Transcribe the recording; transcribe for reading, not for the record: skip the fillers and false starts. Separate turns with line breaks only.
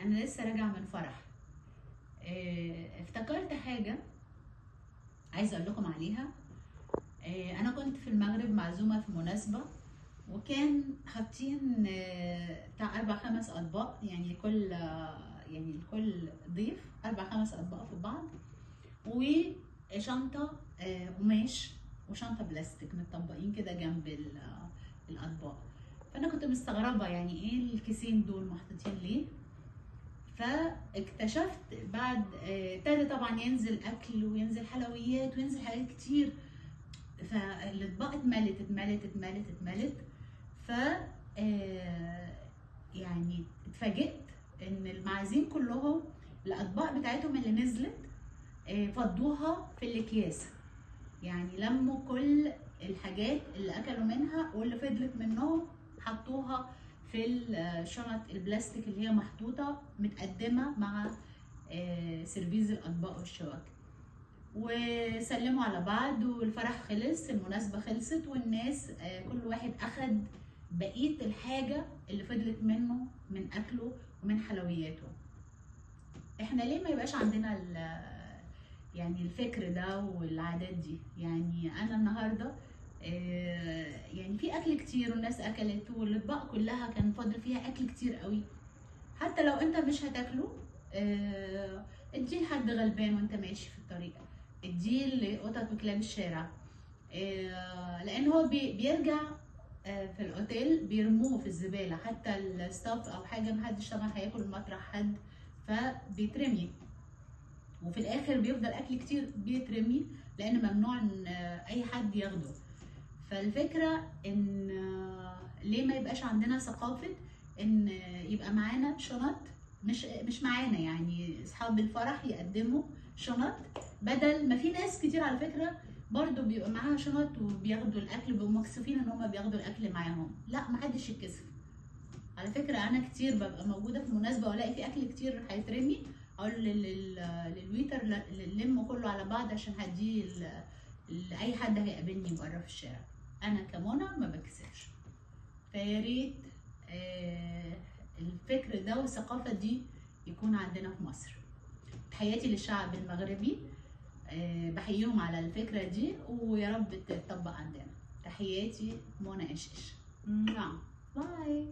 انا لسه راجعه من فرح. افتكرت حاجه عايزه اقول لكم عليها. انا كنت في المغرب معزومه في مناسبه، وكان حاطين بتاع 4-5 اطباق، يعني لكل ضيف 4-5 اطباق في بعض، وشنطه قماش وشنطه بلاستيك متطبقين كده جنب الاطباق. فانا كنت مستغربه يعني ايه الكيسين دول محطوطين ليه. فاكتشفت بعد ابتدى طبعا ينزل اكل وينزل حلويات وينزل حاجات كتير، فالاطباق اتملت. ف يعني اتفاجئت ان المعازيم كلهم الاطباق بتاعتهم اللي نزلت فضوها في الاكياس، يعني لموا كل الحاجات اللي اكلوا منها واللي فضلت منهم حطوها في الشنط البلاستيك اللي هي محطوطه متقدمه مع سيرفيز الاطباق والشواكه، وسلموا على بعض والفرح خلص، المناسبه خلصت، والناس كل واحد اخد بقيه الحاجه اللي فضلت منه من اكله ومن حلوياته. احنا ليه ما يبقاش عندنا يعني الفكر ده والعادات دي؟ يعني انا النهارده يعني في اكل كتير والناس اكلت والاطباق كلها كان فاضل فيها اكل كتير قوي، حتى لو انت مش هتاكله اديه لحد غلبان وانت ماشي في الطريق، اديه لقطط وكلاب الشارع، لان هو بيرجع في الاوتيل بيرموه في الزباله، حتى الستاف او حاجه محدش طبعا هياكل مطرح حد فبيترمي، وفي الاخر بيفضل اكل كتير بيترمي لان ممنوع ان اي حد ياخده. فالفكره ان ليه ما يبقاش عندنا ثقافه ان يبقى معانا شنط، مش معانا، يعني اصحاب الفرح يقدموا شنط، بدل ما في ناس كتير على فكره برضو بيبقى معاها شنط وبياخدوا الاكل، بيبقوا مكسوفين ان هم بياخدوا الاكل معاهم. لا، محدش يتكسف. على فكره انا كتير ببقى موجوده في مناسبه والاقي في اكل كتير هيترمي، اقول للويتر لمه كله على بعض عشان هديه لاي حد هيقابلني بره في الشارع. انا كمنى ما بكسفش. فيا ريت الفكر ده والثقافه دي يكون عندنا في مصر. تحياتي للشعب المغربي، بحييهم على الفكره دي ويا رب تتطبق عندنا. تحياتي منى إشش. باي.